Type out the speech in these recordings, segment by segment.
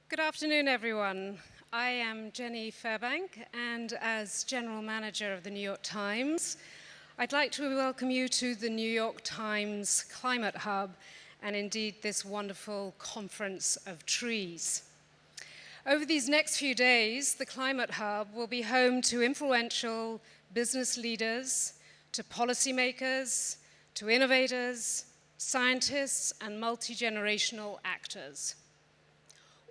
Good afternoon, everyone. I am Jenny Fairbank, and as General Manager of the New York Times, I'd like to welcome you to the New York Times Climate Hub, and indeed this wonderful conference of trees. Over these next few days, the Climate Hub will be home to influential business leaders, to policymakers, to innovators, scientists, and multi-generational actors,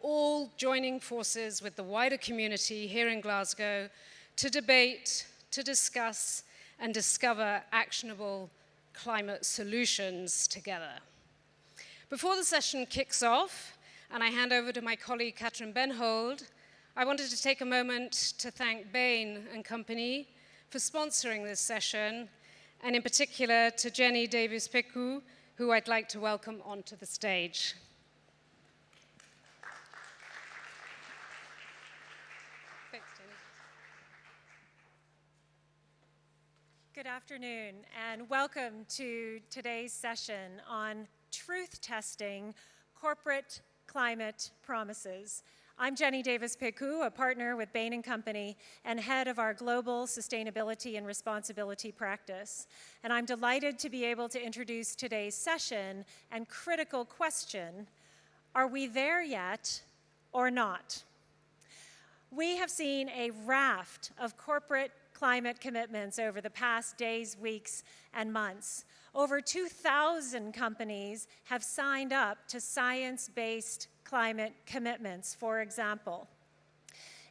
all joining forces with the wider community here in Glasgow to debate, to discuss, and discover actionable climate solutions together. Before the session kicks off, and I hand over to my colleague Catherine Benhold, I wanted to take a moment to thank Bain & Company for sponsoring this session, and in particular to Jenny Davis-Picou, who I'd like to welcome onto the stage. Thanks, Jenny. Good afternoon, and welcome to today's session on truth testing corporate climate promises. I'm Jenny Davis-Picou, a partner with Bain & Company and head of our global sustainability and responsibility practice. And I'm delighted to be able to introduce today's session and critical question: are we there yet or not? We have seen a raft of corporate climate commitments over the past days, weeks, and months. Over 2,000 companies have signed up to science-based climate commitments, for example.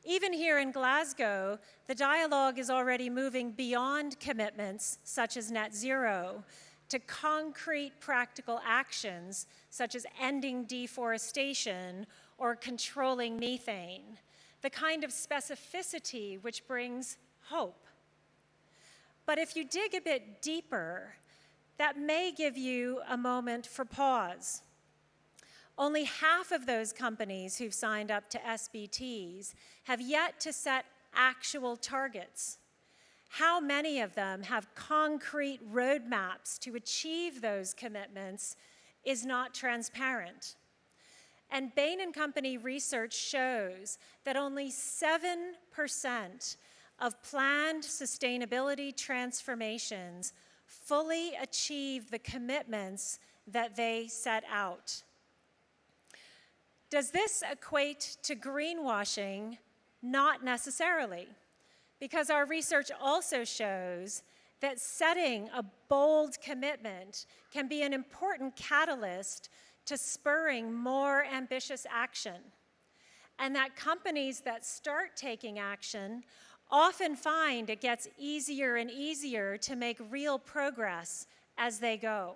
Even here in Glasgow, the dialogue is already moving beyond commitments such as net zero to concrete practical actions such as ending deforestation or controlling methane, the kind of specificity which brings hope. But if you dig a bit deeper, that may give you a moment for pause. Only half of those companies who've signed up to SBTs have yet to set actual targets. How many of them have concrete roadmaps to achieve those commitments is not transparent. And Bain & Company research shows that only 7% of planned sustainability transformations fully achieve the commitments that they set out. Does this equate to greenwashing? Not necessarily, because our research also shows that setting a bold commitment can be an important catalyst to spurring more ambitious action, and that companies that start taking action often find it gets easier and easier to make real progress as they go.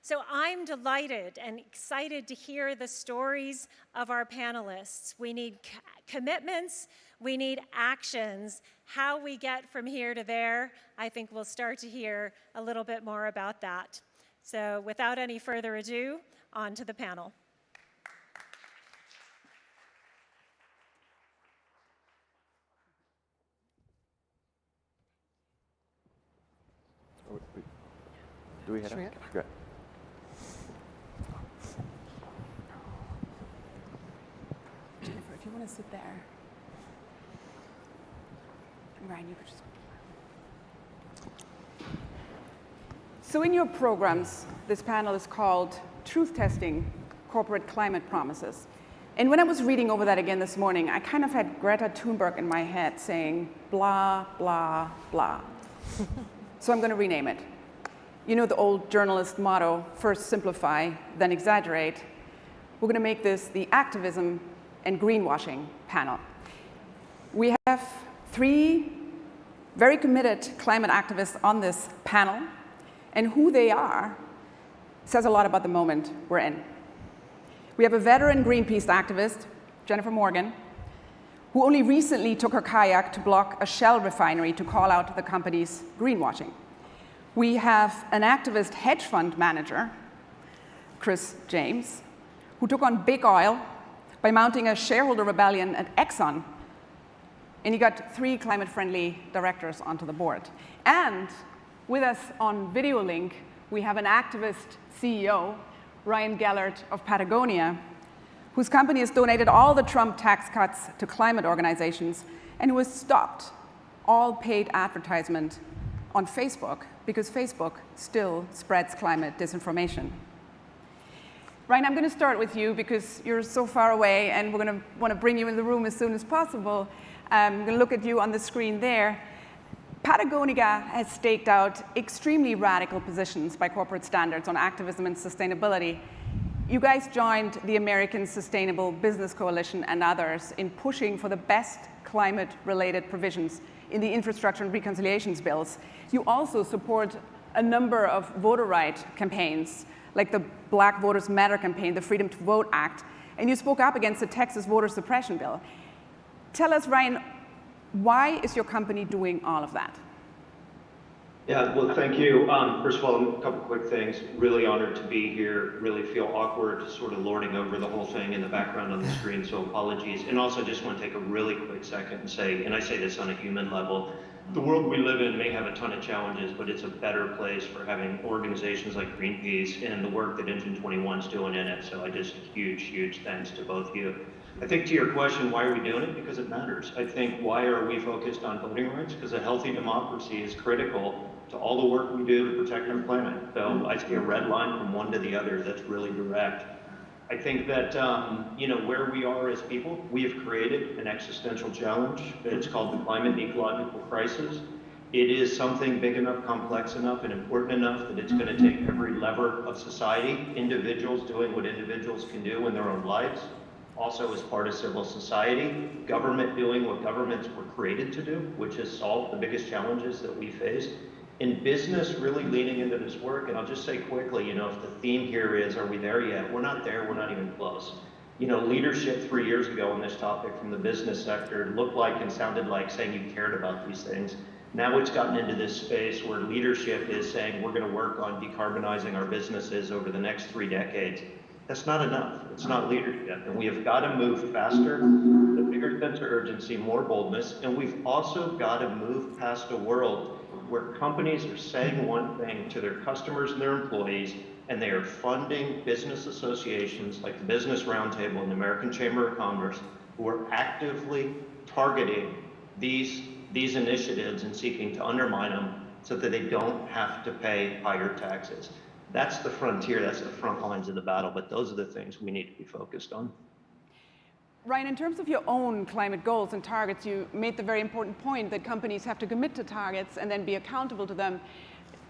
So I'm delighted and excited to hear the stories of our panelists. We need commitments, we need actions. How we get from here to there, I think we'll start to hear a little bit more about that. So without any further ado, on to the panel. Do we head up? Good. Jennifer, if you want to sit there. Ryan, you could just. So in your programs, this panel is called Truth Testing Corporate Climate Promises. And when I was reading over that again this morning, I kind of had Greta Thunberg in my head saying, blah, blah, blah. So I'm going to rename it. You know the old journalist motto, first simplify, then exaggerate. We're going to make this the activism and greenwashing panel. We have 3 very committed climate activists on this panel, and who they are says a lot about the moment we're in. We have a veteran Greenpeace activist, Jennifer Morgan, who only recently took her kayak to block a Shell refinery to call out the company's greenwashing. We have an activist hedge fund manager, Chris James, who took on big oil by mounting a shareholder rebellion at Exxon, and he got 3 climate-friendly directors onto the board. And with us on video link, we have an activist CEO, Ryan Gellert of Patagonia, whose company has donated all the Trump tax cuts to climate organizations, and who has stopped all paid advertisement on Facebook because Facebook still spreads climate disinformation. Ryan, I'm going to start with you because you're so far away, and we're going to want to bring you in the room as soon as possible. I'm going to look at you on the screen there. Patagonia has staked out extremely radical positions by corporate standards on activism and sustainability. You guys joined the American Sustainable Business Coalition and others in pushing for the best climate-related provisions in the infrastructure and reconciliations bills. You also support a number of voter right campaigns, like the Black Voters Matter campaign, the Freedom to Vote Act, and you spoke up against the Texas voter suppression bill. Tell us, Ryan, why is your company doing all of that? Yeah, well, thank you. First of all, a couple quick things. Really honored to be here. Really feel awkward sort of lording over the whole thing in the background on the screen, so apologies. And also just want to take a really quick second and say, and I say this on a human level, the world we live in may have a ton of challenges, but it's a better place for having organizations like Greenpeace and the work that Engine 21 is doing in it. So I just huge thanks to both of you. I think to your question, why are we doing it? Because it matters. I think why are we focused on voting rights? Because a healthy democracy is critical to all the work we do to protect our planet. So I see a red line from one to the other that's really direct. I think that, where we are as people, we have created an existential challenge. It's called the climate ecological crisis. It is something big enough, complex enough, and important enough that it's going to take every lever of society, individuals doing what individuals can do in their own lives, also as part of civil society, government doing what governments were created to do, which is solve the biggest challenges that we face, in business really leaning into this work. And I'll just say quickly, if the theme here is, are we there yet? We're not there, we're not even close. Leadership 3 years ago on this topic from the business sector looked like and sounded like saying you cared about these things. Now it's gotten into this space where leadership is saying we're going to work on decarbonizing our businesses over the next 3 decades. That's not enough. It's not leadership. And we have got to move faster, the bigger sense of urgency, more boldness. And we've also got to move past a world where companies are saying one thing to their customers and their employees, and they are funding business associations like the Business Roundtable and the American Chamber of Commerce, who are actively targeting these initiatives and seeking to undermine them so that they don't have to pay higher taxes. That's the frontier, that's the front lines of the battle, but those are the things we need to be focused on. Ryan, in terms of your own climate goals and targets, you made the very important point that companies have to commit to targets and then be accountable to them.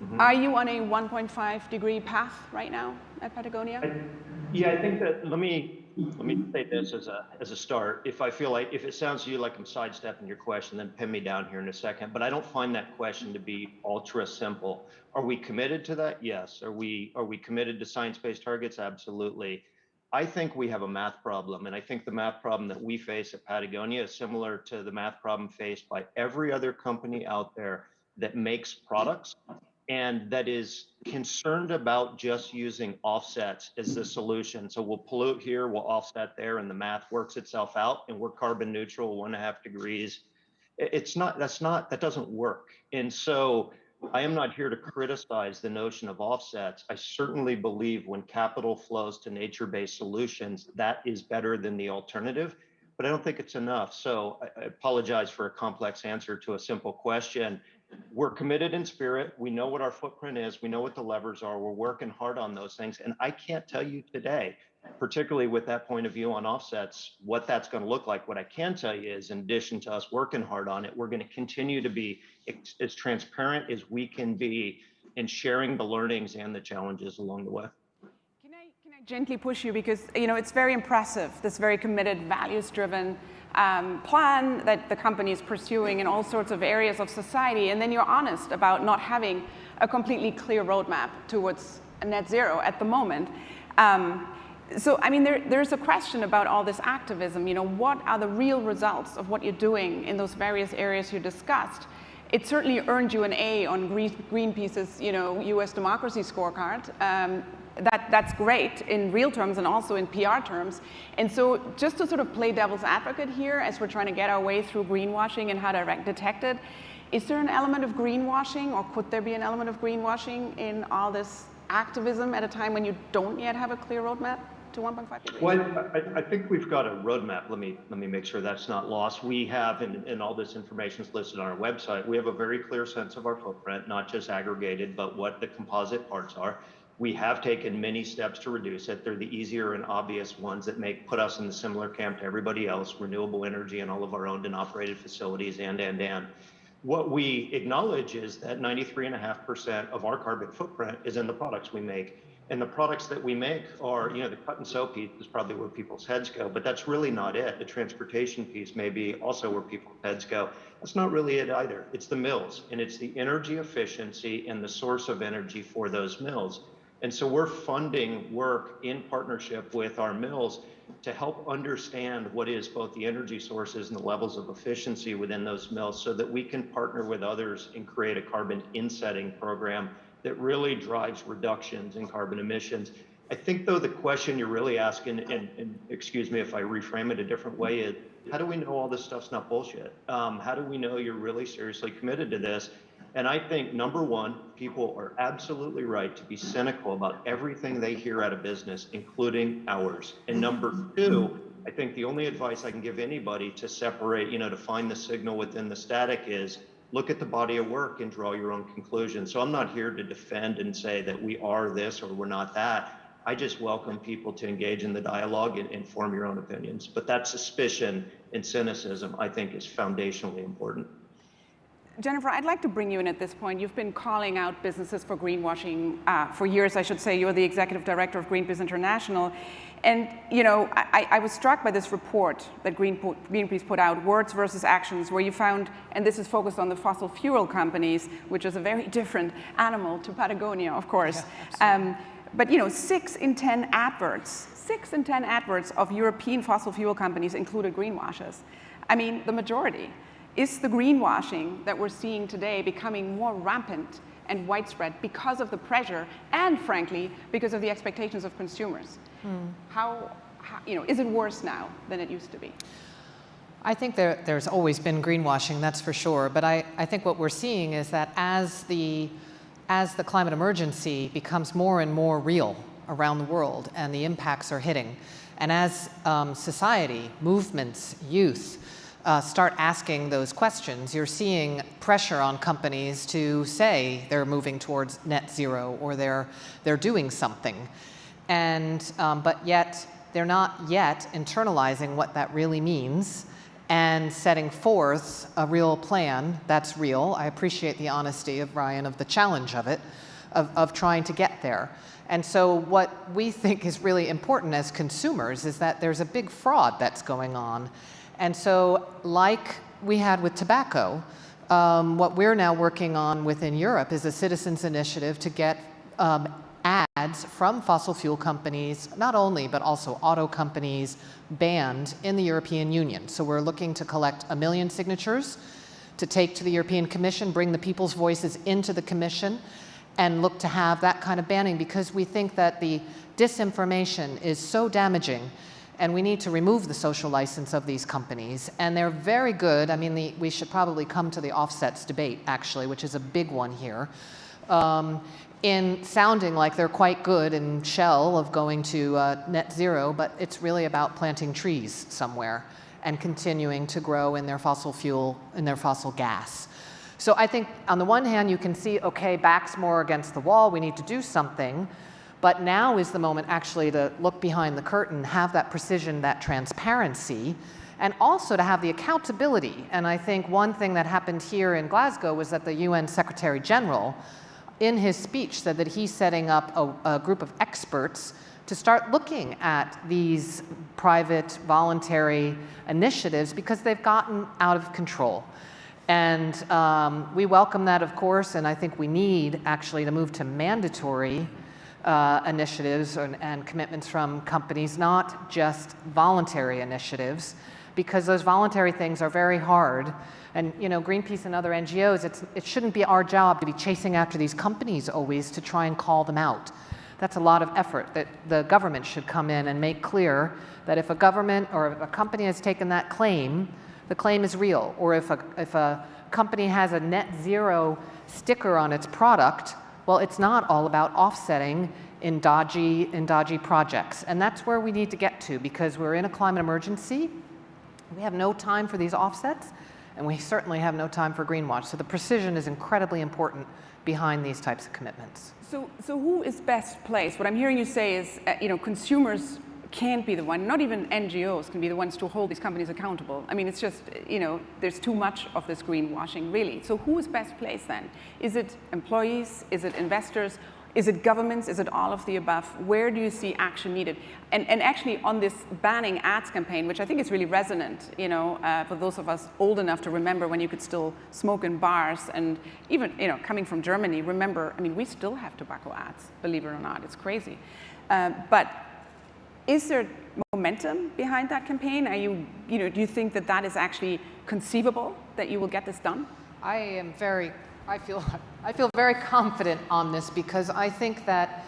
Mm-hmm. Are you on a 1.5 degree path right now at Patagonia? I think that let me say this as a start. If it sounds to you like I'm sidestepping your question, then pin me down here in a second. But I don't find that question to be ultra simple. Are we committed to that? Yes. Are we committed to science-based targets? Absolutely. I think we have a math problem, and I think the math problem that we face at Patagonia is similar to the math problem faced by every other company out there that makes products and that is concerned about just using offsets as the solution. So we'll pollute here, we'll offset there, and the math works itself out, and we're carbon neutral, 1.5 degrees. That doesn't work. And so I am not here to criticize the notion of offsets. I certainly believe when capital flows to nature-based solutions, that is better than the alternative, but I don't think it's enough. So I apologize for a complex answer to a simple question. We're committed in spirit. We know what our footprint is. We know what the levers are. We're working hard on those things. And I can't tell you today, particularly with that point of view on offsets, what that's going to look like. What I can tell you is, in addition to us working hard on it, we're going to continue to be as transparent as we can be in sharing the learnings and the challenges along the way. Can I gently push you, because it's very impressive, this very committed, values-driven plan that the company is pursuing in all sorts of areas of society, and then you're honest about not having a completely clear roadmap towards net zero at the moment. So, there's a question about all this activism. What are the real results of what you're doing in those various areas you discussed? It certainly earned you an A on Greenpeace's, U.S. democracy scorecard. That's great in real terms and also in PR terms. And so, just to sort of play devil's advocate here, as we're trying to get our way through greenwashing and how to detect it, is there an element of greenwashing, or could there be an element of greenwashing in all this activism at a time when you don't yet have a clear roadmap? to 1.5 degrees? Well, I think we've got a roadmap. Let me make sure that's not lost. We have, and all this information is listed on our website, we have a very clear sense of our footprint, not just aggregated, but what the composite parts are. We have taken many steps to reduce it. They're the easier and obvious ones that put us in the similar camp to everybody else, renewable energy and all of our owned and operated facilities, and. What we acknowledge is that 93.5% of our carbon footprint is in the products we make. And the products that we make are, the cut and sew piece is probably where people's heads go, but that's really not it. The transportation piece may be also where people's heads go. That's not really it either. It's the mills, and it's the energy efficiency and the source of energy for those mills. And so we're funding work in partnership with our mills to help understand what is both the energy sources and the levels of efficiency within those mills so that we can partner with others and create a carbon insetting program that really drives reductions in carbon emissions. I think, though, the question you're really asking, and excuse me if I reframe it a different way, is how do we know all this stuff's not bullshit? How do we know you're really seriously committed to this? And I think, number one, people are absolutely right to be cynical about everything they hear out of business, including ours. And number two, I think the only advice I can give anybody to separate, to find the signal within the static is look at the body of work and draw your own conclusions. So I'm not here to defend and say that we are this or we're not that. I just welcome people to engage in the dialogue and form your own opinions. But that suspicion and cynicism, I think, is foundationally important. Jennifer, I'd like to bring you in at this point. You've been calling out businesses for greenwashing for years, I should say. You're the executive director of Greenpeace International. And, I was struck by this report that Greenpeace put out, Words versus Actions, where you found, and this is focused on the fossil fuel companies, which is a very different animal to Patagonia, of course. Yeah, but, 6 in 10 adverts of European fossil fuel companies included greenwashers. I mean, the majority. Is the greenwashing that we're seeing today becoming more rampant and widespread because of the pressure and, frankly, because of the expectations of consumers? How is it worse now than it used to be? I think there's always been greenwashing, that's for sure. But I think what we're seeing is that as the climate emergency becomes more and more real around the world and the impacts are hitting, and as society, movements, youth, start asking those questions, you're seeing pressure on companies to say they're moving towards net zero or they're doing something, and but yet they're not yet internalizing what that really means and setting forth a real plan that's real. I appreciate the honesty of Ryan of the challenge of it, of trying to get there. And so what we think is really important as consumers is that there's a big fraud that's going on. And so, like we had with tobacco, what we're now working on within Europe is a citizens' initiative to get ads from fossil fuel companies, not only, but also auto companies, banned in the European Union. So we're looking to collect 1 million signatures to take to the European Commission, bring the people's voices into the Commission, and look to have that kind of banning, because we think that the disinformation is so damaging. And we need to remove the social license of these companies. And they're very good. I mean, we should probably come to the offsets debate, actually, which is a big one here, in sounding like they're quite good in shell of going to net zero, but it's really about planting trees somewhere and continuing to grow in their fossil fuel, in their fossil gas. So I think on the one hand, you can see, okay, backs more against the wall, we need to do something. But now is the moment actually to look behind the curtain, have that precision, that transparency, and also to have the accountability. And I think one thing that happened here in Glasgow was that the UN Secretary General, in his speech, said that he's setting up a group of experts to start looking at these private, voluntary initiatives because they've gotten out of control. And we welcome that, of course, and I think we need actually to move to mandatory initiatives and commitments from companies, not just voluntary initiatives, because those voluntary things are very hard. And Greenpeace and other NGOs, it shouldn't be our job to be chasing after these companies always to try and call them out. That's a lot of effort that the government should come in and make clear that if a government or a company has taken that claim, the claim is real. Or if a company has a net zero sticker on its product, well, it's not all about offsetting. in dodgy projects. And that's where we need to get to, because we're in a climate emergency. We have no time for these offsets, and we certainly have no time for greenwash. So the precision is incredibly important behind these types of commitments. So who is best placed? What I'm hearing you say is, consumers can't be the one, not even NGOs can be the ones to hold these companies accountable. I mean, it's just, there's too much of this greenwashing, really. So who is best placed then? Is it employees? Is it investors? Is it governments? Is it all of the above? Where do you see action needed? And actually on this banning ads campaign, which I think is really resonant, for those of us old enough to remember when you could still smoke in bars, and even, coming from Germany, remember, I mean, we still have tobacco ads, believe it or not, it's crazy. But is there momentum behind that campaign? Do you think that that is actually conceivable, that you will get this done? I feel very confident on this, because I think that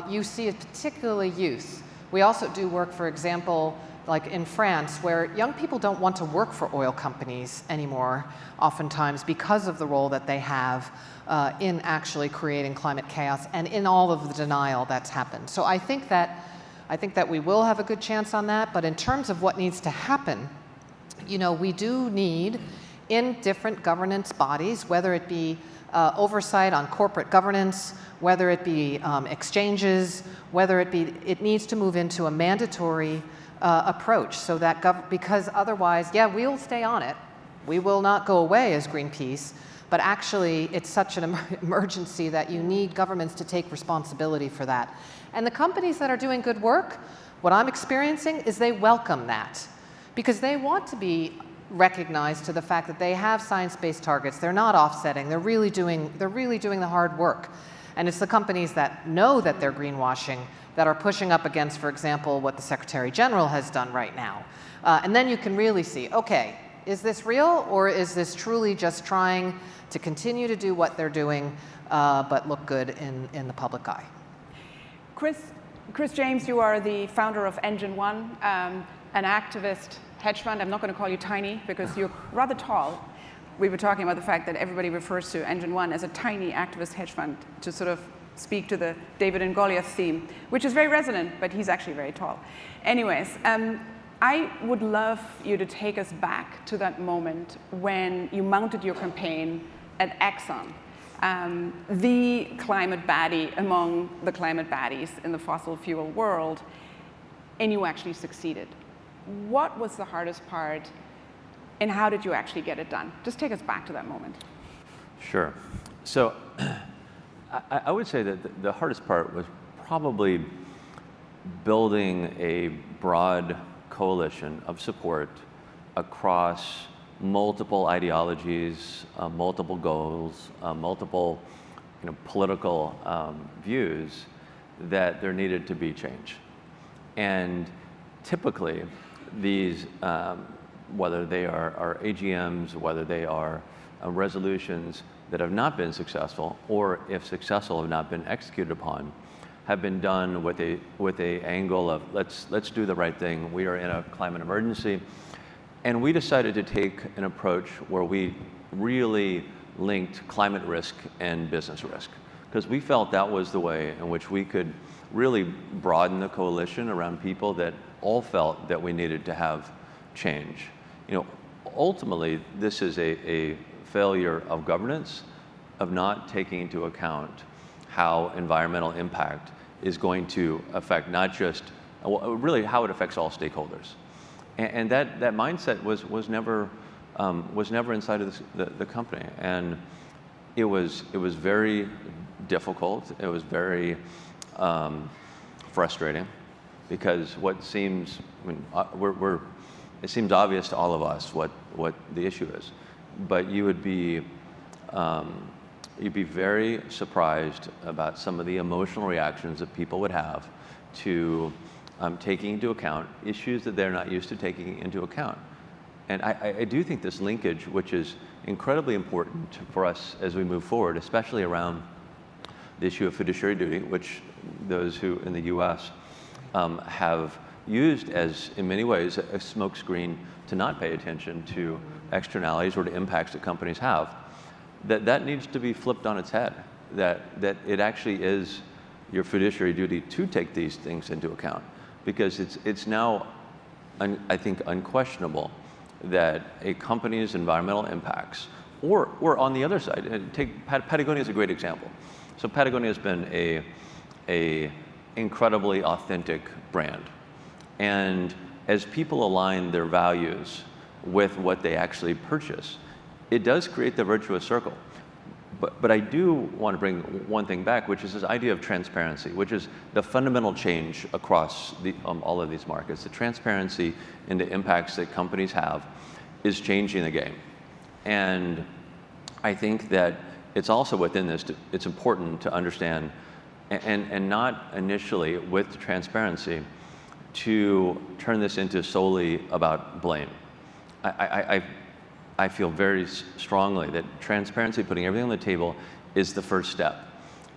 you see it, particularly youth. We also do work, for example, like in France, where young people don't want to work for oil companies anymore, oftentimes because of the role that they have in actually creating climate chaos and in all of the denial that's happened. So I think that we will have a good chance on that. But in terms of what needs to happen, we do need, in different governance bodies, whether it be oversight on corporate governance, whether it be exchanges, whether it needs to move into a mandatory approach, so that because otherwise, we'll stay on it. We will not go away as Greenpeace, but actually it's such an emergency that you need governments to take responsibility for that. And the companies that are doing good work, what I'm experiencing is they welcome that, because they want to be recognized to the fact that they have science-based targets. They're not offsetting. They're really doing the hard work. And it's the companies that know that they're greenwashing that are pushing up against, for example, what the Secretary General has done right now. And then you can really see, okay, is this real, or is this truly just trying to continue to do what they're doing, but look good in the public eye? Chris James, you are the founder of Engine One, an activist hedge fund. I'm not going to call you tiny, because you're rather tall. We were talking about the fact that everybody refers to Engine One as a tiny activist hedge fund, to sort of speak to the David and Goliath theme, which is very resonant, but he's actually very tall. Anyways, I would love you to take us back to that moment when you mounted your campaign at Exxon, the climate baddie among the climate baddies in the fossil fuel world, and you actually succeeded. What was the hardest part, and how did you actually get it done? Just take us back to that moment. Sure. So I would say that the hardest part was probably building a broad coalition of support across multiple ideologies, multiple goals, multiple political views, that there needed to be change. And typically, these, whether they are AGMs, whether they are resolutions that have not been successful, or if successful have not been executed upon, have been done with a angle of let's do the right thing. We are in a climate emergency, and we decided to take an approach where we really linked climate risk and business risk, because we felt that was the way in which we could really broaden the coalition around people that all felt that we needed to have change. Ultimately, this is a failure of governance, of not taking into account how environmental impact is going to affect not just, really how it affects all stakeholders. And that mindset was never inside of the company. And it was very difficult. It was very frustrating, because what seems, it seems obvious to all of us what the issue is, but you'd be very surprised about some of the emotional reactions that people would have to taking into account issues that they're not used to taking into account. And I do think this linkage, which is incredibly important for us as we move forward, especially around the issue of fiduciary duty, which those who in the US have used as, in many ways, a smokescreen to not pay attention to externalities or to impacts that companies have, that needs to be flipped on its head, that it actually is, your fiduciary duty to take these things into account, because it's now, I think, unquestionable that a company's environmental impacts, or on the other side, take Patagonia is a great example. So Patagonia has been a incredibly authentic brand, and as people align their values with what they actually purchase, it does create the virtuous circle. But I do want to bring one thing back, which is this idea of transparency, which is the fundamental change across all of these markets. The transparency into impacts that companies have is changing the game. And I think that it's also within this, it's important to understand, and not initially with the transparency, to turn this into solely about blame. I feel very strongly that transparency, putting everything on the table, is the first step.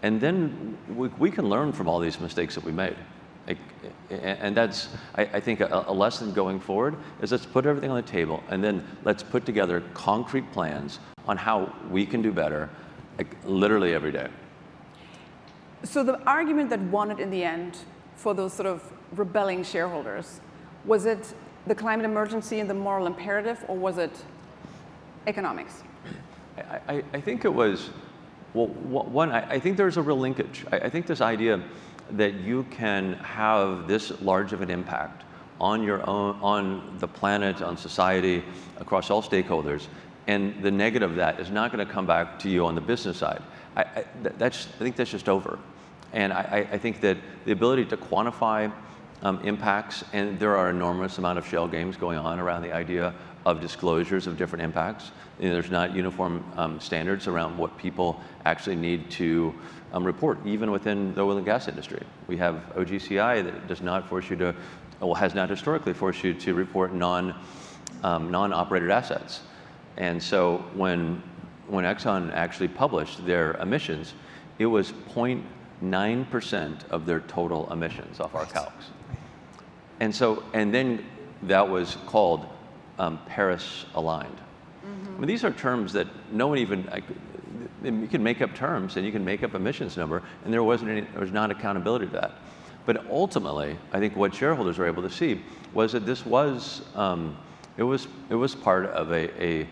And then we can learn from all these mistakes that we made. And that's, I think, a lesson going forward is let's put everything on the table, and then let's put together concrete plans on how we can do better, like literally every day. So the argument that won it in the end for those sort of rebelling shareholders, was it the climate emergency and the moral imperative, or was it economics? I think it was, well, one, I think there's a real linkage. I think this idea that you can have this large of an impact on your own, on the planet, on society, across all stakeholders, and the negative of that is not going to come back to you on the business side. I think that's just over. And I think that the ability to quantify impacts, and there are enormous amount of shell games going on around the idea of disclosures of different impacts. You know, there's not uniform standards around what people actually need to report, even within the oil and gas industry. We have OGCI that does not force you to, well, has not historically forced you to report non-operated assets. And so when Exxon actually published their emissions, it was 0.9% of their total emissions off our calcs. And so, and then that was called Paris aligned. Mm-hmm. I mean, these are terms that no one even, you can make up terms and you can make up emissions number, and there was not accountability to that. But ultimately, I think what shareholders were able to see was that this was, it was part of a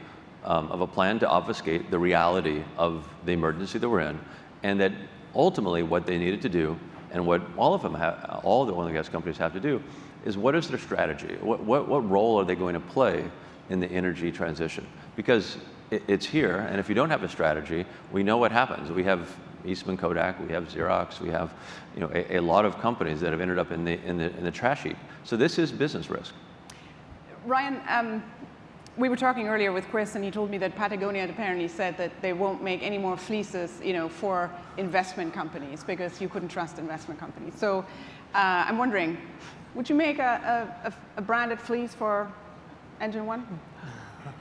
plan to obfuscate the reality of the emergency that we're in, and that ultimately what they needed to do, and what all of them have, all the oil and gas companies have to do, is what is their strategy? What role are they going to play in the energy transition? Because it's here, and if you don't have a strategy, we know what happens. We have Eastman Kodak, we have Xerox, we have, you know, a lot of companies that have ended up in the trash heap. So this is business risk. Ryan, we were talking earlier with Chris, and he told me that Patagonia apparently said that they won't make any more fleeces, you know, for investment companies because you couldn't trust investment companies. So I'm wondering, would you make a branded fleece for Engine One?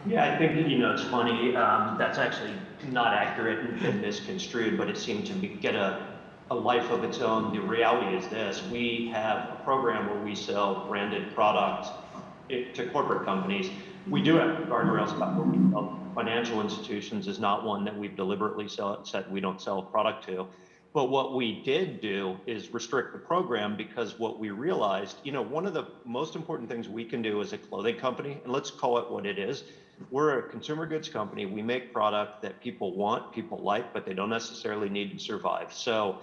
Yeah, I think, you know, it's funny. That's actually not accurate and misconstrued, but it seemed to get a life of its own. The reality is this: we have a program where we sell branded products to corporate companies. We do have guardrails about what we sell. Financial institutions is not one that we've deliberately said we don't sell a product to. But what we did do is restrict the program, because what we realized, you know, one of the most important things we can do as a clothing company, and let's call it what it is, we're a consumer goods company. We make product that people want, people like, but they don't necessarily need to survive. So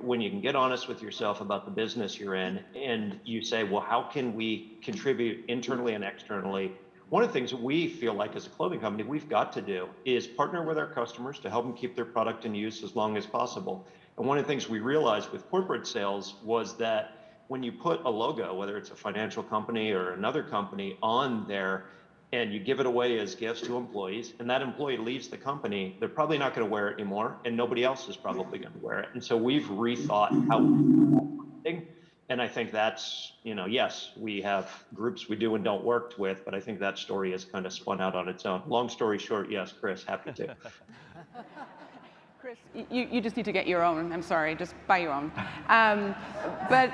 when you can get honest with yourself about the business you're in, and you say, well, how can we contribute internally and externally? One of the things we feel like as a clothing company we've got to do is partner with our customers to help them keep their product in use as long as possible. And one of the things we realized with corporate sales was that when you put a logo, whether it's a financial company or another company, on there, and you give it away as gifts to employees, and that employee leaves the company, they're probably not going to wear it anymore, and nobody else is probably going to wear it. And so we've rethought how we do that. And I think that's, you know, yes, we have groups we do and don't work with, but I think that story has kind of spun out on its own. Long story short, yes, Chris, happy to. Chris, you just need to get your own. I'm sorry, just buy your own. But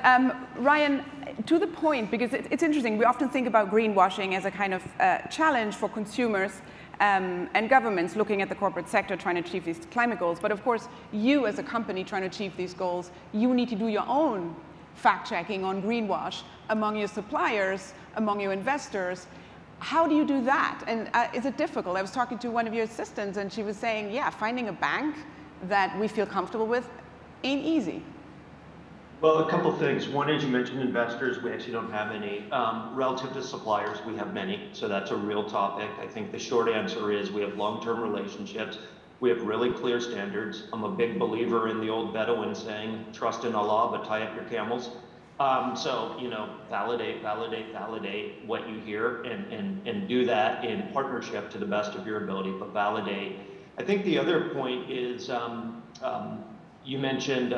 Ryan, to the point, because it's interesting, we often think about greenwashing as a kind of challenge for consumers and governments looking at the corporate sector trying to achieve these climate goals. But of course, you as a company trying to achieve these goals, you need to do your own fact-checking on greenwash among your suppliers, among your investors. How do you do that? And is it difficult? I was talking to one of your assistants, and she was saying, yeah, finding a bank that we feel comfortable with ain't easy. Well, a couple things. One is you mentioned investors. We actually don't have any. Relative to suppliers, we have many. So that's a real topic. I think the short answer is we have long-term relationships. We have really clear standards. I'm a big believer in the old Bedouin saying, trust in Allah, but tie up your camels. So, validate what you hear and do that in partnership to the best of your ability, but validate. I think the other point is, you mentioned,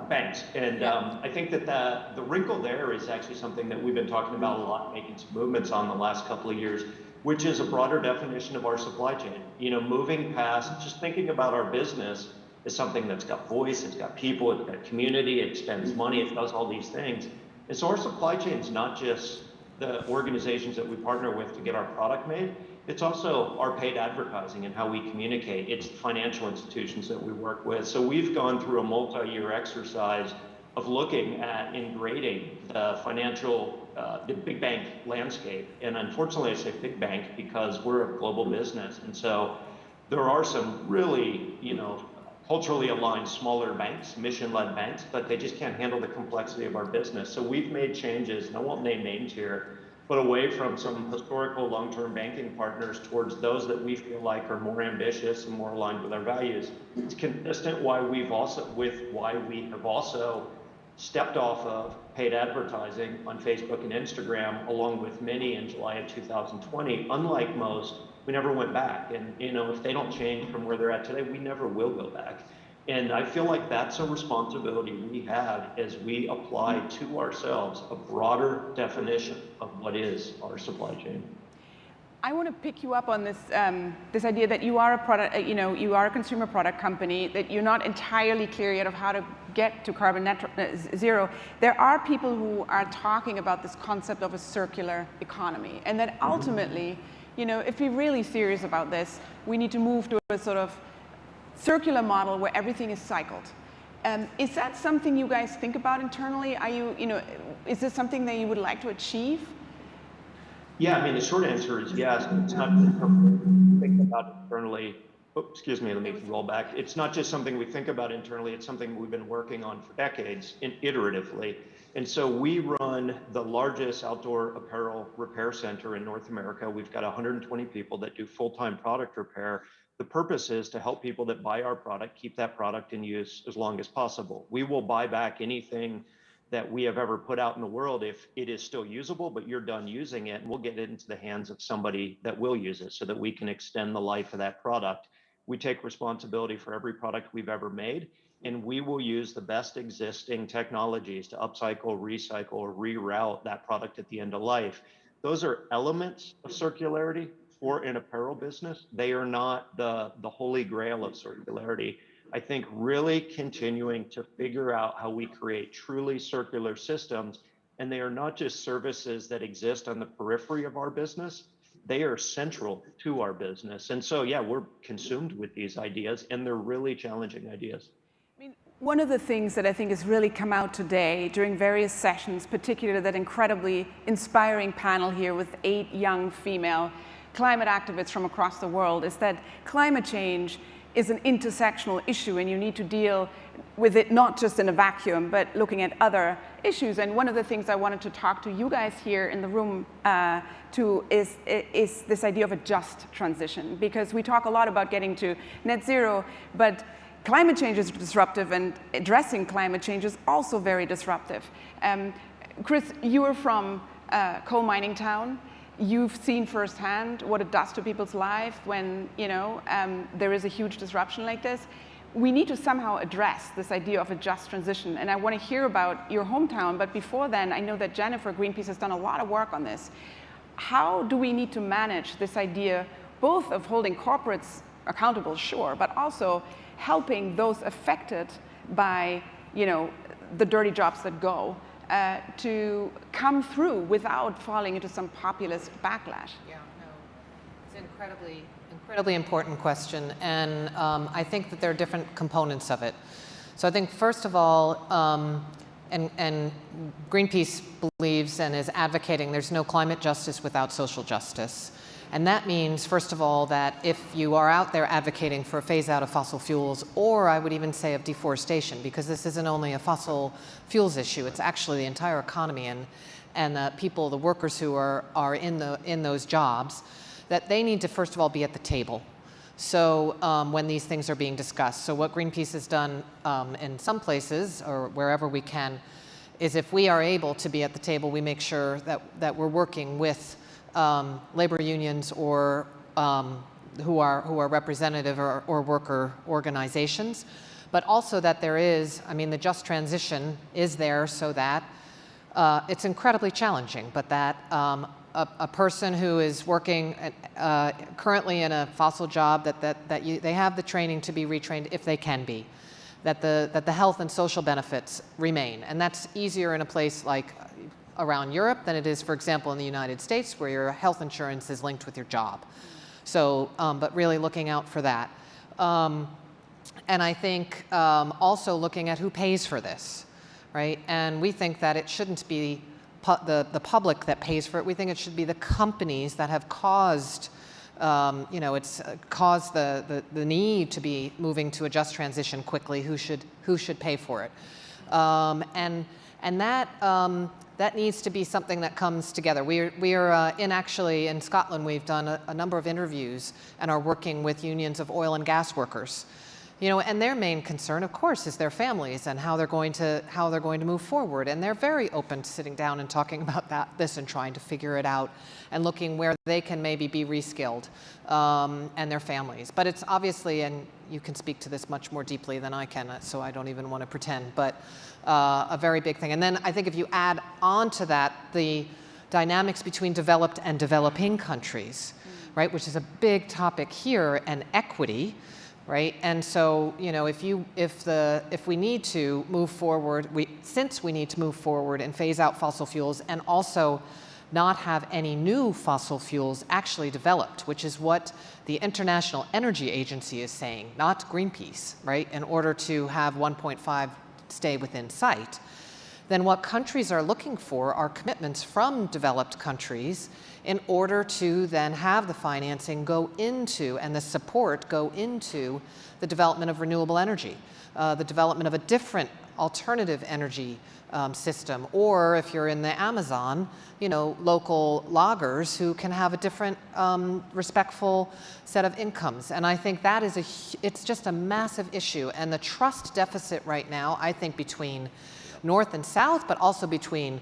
banks. And I think that the wrinkle there is actually something that we've been talking about a lot, making some movements on the last couple of years, which is a broader definition of our supply chain. Moving past just thinking about our business as something that's got voice, it's got people, it's got community, it spends money, it does all these things. And so our supply chain is not just the organizations that we partner with to get our product made, it's also our paid advertising and how we communicate. It's the financial institutions that we work with. So we've gone through a multi-year exercise of looking at ingrading the financial, the big bank landscape. And unfortunately, I say big bank because we're a global business. And so there are some really, culturally aligned smaller banks, mission-led banks, but they just can't handle the complexity of our business. So we've made changes, and I won't name names here, but away from some historical long-term banking partners towards those that we feel like are more ambitious and more aligned with our values. It's consistent with why we have also stepped off of paid advertising on Facebook and Instagram, along with many in July of 2020. Unlike most, we never went back. And if they don't change from where they're at today, we never will go back. And I feel like that's a responsibility we have as we apply to ourselves a broader definition of what is our supply chain. I want to pick you up on this this idea that you are a product, you are a consumer product company, that you're not entirely clear yet of how to get to carbon net zero. There are people who are talking about this concept of a circular economy, and that ultimately, if we're really serious about this, we need to move to a sort of circular model where everything is cycled. Is that something you guys think about internally? Are is this something that you would like to achieve? Yeah, the short answer is yes. It's not just something we think about internally. Oh, excuse me, let me roll back. It's not just something we think about internally, it's something we've been working on for decades, iteratively. And so we run the largest outdoor apparel repair center in North America. We've got 120 people that do full-time product repair. The purpose is to help people that buy our product keep that product in use as long as possible. We will buy back anything that we have ever put out in the world if it is still usable, but you're done using it, and we'll get it into the hands of somebody that will use it so that we can extend the life of that product. We take responsibility for every product we've ever made, and we will use the best existing technologies to upcycle, recycle, or reroute that product at the end of life. Those are elements of circularity for an apparel business. They are not the holy grail of circularity. I think really continuing to figure out how we create truly circular systems, and they are not just services that exist on the periphery of our business, they are central to our business. And so, yeah, we're consumed with these ideas, and they're really challenging ideas. One of the things that I think has really come out today during various sessions, particularly that incredibly inspiring panel here with 8 young female climate activists from across the world, is that climate change is an intersectional issue, and you need to deal with it not just in a vacuum, but looking at other issues. And one of the things I wanted to talk to you guys here in the room to is this idea of a just transition, because we talk a lot about getting to net zero, but climate change is disruptive, and addressing climate change is also very disruptive. Chris, you are from a coal mining town. You've seen firsthand what it does to people's life when there is a huge disruption like this. We need to somehow address this idea of a just transition, and I want to hear about your hometown, but before then, I know that Jennifer Greenpeace has done a lot of work on this. How do we need to manage this idea, both of holding corporates accountable, sure, but also helping those affected by the dirty jobs that go, to come through without falling into some populist backlash? Yeah, no. Incredibly important question, and I think that there are different components of it. So I think first of all, and Greenpeace believes and is advocating there's no climate justice without social justice. And that means, first of all, that if you are out there advocating for a phase out of fossil fuels, or I would even say of deforestation, because this isn't only a fossil fuels issue, it's actually the entire economy and the people, the workers who are in those jobs, that they need to, first of all, be at the table. So when these things are being discussed. So what Greenpeace has done in some places, or wherever we can, is if we are able to be at the table, we make sure that we're working with labor unions or who are representative or worker organizations, but also that there is, I mean, the just transition is there so that it's incredibly challenging, but that a person who is working currently in a fossil job, they have the training to be retrained if they can be, that the health and social benefits remain. And that's easier in a place like around Europe than it is, for example, in the United States, where your health insurance is linked with your job. So, but really looking out for that. And I think also looking at who pays for this, right? And we think that it shouldn't be the public that pays for it. We think it should be the companies that have caused, it's caused the need to be moving to a just transition quickly. Who should pay for it? And that needs to be something that comes together. We are actually in Scotland. We've done a number of interviews and are working with unions of oil and gas workers. And their main concern, of course, is their families and how they're going to move forward. And they're very open to sitting down and talking about this and trying to figure it out and looking where they can maybe be reskilled and their families. But it's obviously, and you can speak to this much more deeply than I can, so I don't even want to pretend, but a very big thing. And then I think if you add on to that the dynamics between developed and developing countries, right, which is a big topic here, and equity. Right, and so if we need to move forward, since we need to move forward and phase out fossil fuels, and also not have any new fossil fuels actually developed, which is what the International Energy Agency is saying, not Greenpeace, right? In order to have 1.5 stay within sight, then what countries are looking for are commitments from developed countries in order to then have the financing go into and the support go into the development of renewable energy, the development of a different alternative energy system, or if you're in the Amazon, local loggers who can have a different respectful set of incomes. And I think that is it's just a massive issue. And the trust deficit right now, I think, between North and South, but also between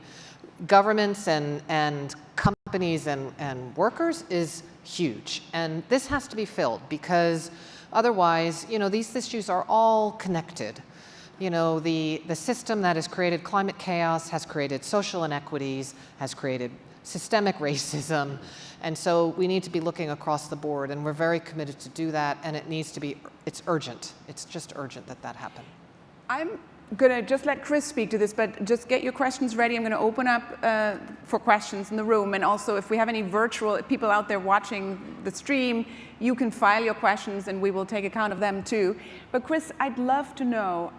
governments and companies and workers is huge. And this has to be filled because otherwise, these issues are all connected. The system that has created climate chaos has created social inequities, has created systemic racism. And so we need to be looking across the board, and we're very committed to do that, and it's urgent. It's just urgent that happen. I'm going to just let Chris speak to this, but just get your questions ready. I'm going to open up for questions in the room. And also, if we have any virtual people out there watching the stream, you can file your questions and we will take account of them too. But Chris, I'd love to know,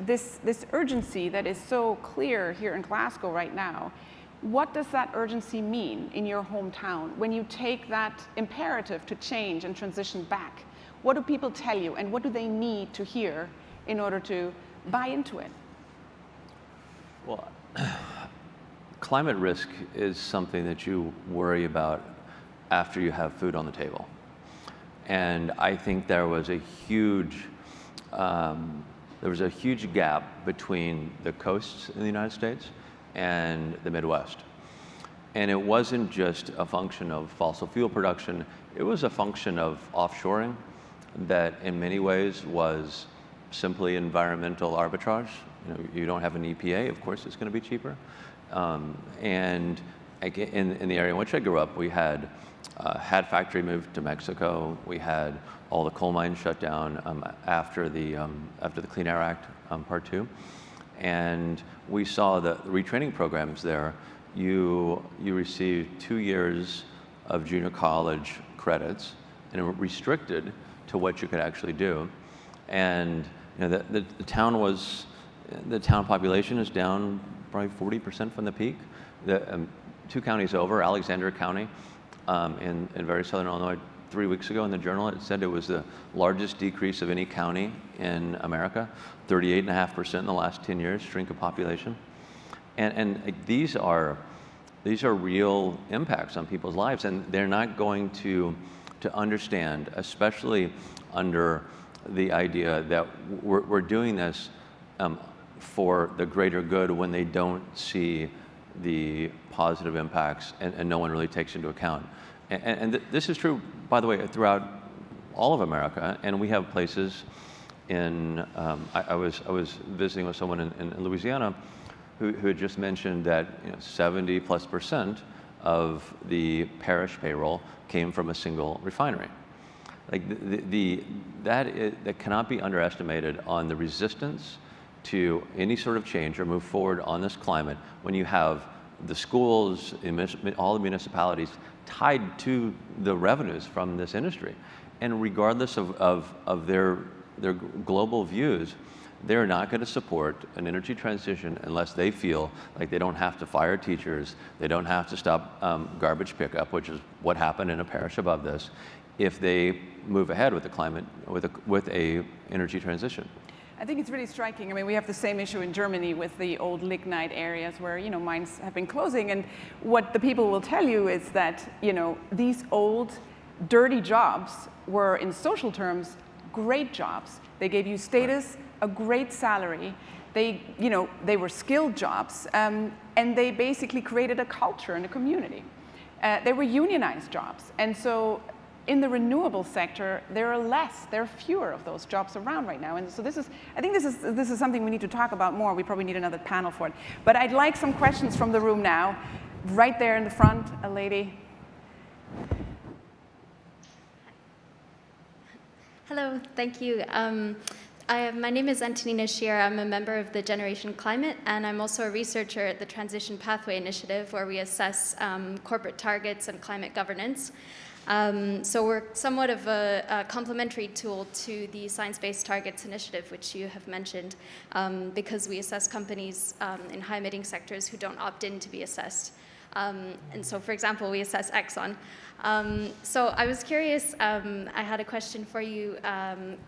this urgency that is so clear here in Glasgow right now, what does that urgency mean in your hometown when you take that imperative to change and transition back? What do people tell you, and what do they need to hear in order to buy into it? Well, climate risk is something that you worry about after you have food on the table. And I think there was a huge gap between the coasts in the United States and the Midwest. And it wasn't just a function of fossil fuel production, it was a function of offshoring that in many ways was simply environmental arbitrage. You don't have an EPA, of course it's going to be cheaper. And in the area in which I grew up, we had factory moved to Mexico. We had all the coal mines shut down after the Clean Air Act, Part 2. And we saw the retraining programs there. You received 2 years of junior college credits and restricted to what you could actually do. And the town population is down probably 40% from the peak. The 2 counties over, Alexandria County in very southern Illinois, 3 weeks ago in the Journal, it said it was the largest decrease of any county in America, 38.5% in the last 10 years, shrink of population. And these are real impacts on people's lives, and they're not going to understand, especially under the idea that we're doing this for the greater good when they don't see the positive impacts and no one really takes into account. And this is true, by the way, throughout all of America, and we have places in, I was visiting with someone in Louisiana who had just mentioned that 70+% of the parish payroll came from a single refinery. Like that cannot be underestimated on the resistance to any sort of change or move forward on this climate when you have the schools, all the municipalities tied to the revenues from this industry. And regardless of their global views, they're not going to support an energy transition unless they feel like they don't have to fire teachers, they don't have to stop garbage pickup, which is what happened in a parish above this, if they move ahead with the climate, with a energy transition. I think it's really striking. I mean, we have the same issue in Germany with the old lignite areas where, mines have been closing. And what the people will tell you is that, these old, dirty jobs were, in social terms, great jobs. They gave you status, a great salary. They were skilled jobs, and they basically created a culture and a community. They were unionized jobs. And so in the renewable sector, there are fewer of those jobs around right now. And so I think this is something we need to talk about more. We probably need another panel for it. But I'd like some questions from the room now. Right there in the front, a lady. Hello, thank you. My name is Antonina Scheer. I'm a member of the Generation Climate, and I'm also a researcher at the Transition Pathway Initiative, where we assess corporate targets and climate governance. So we're somewhat of a complementary tool to the Science-Based Targets Initiative, which you have mentioned, because we assess companies in high-emitting sectors who don't opt in to be assessed. And so, for example, we assess Exxon. So I was curious, I had a question for you,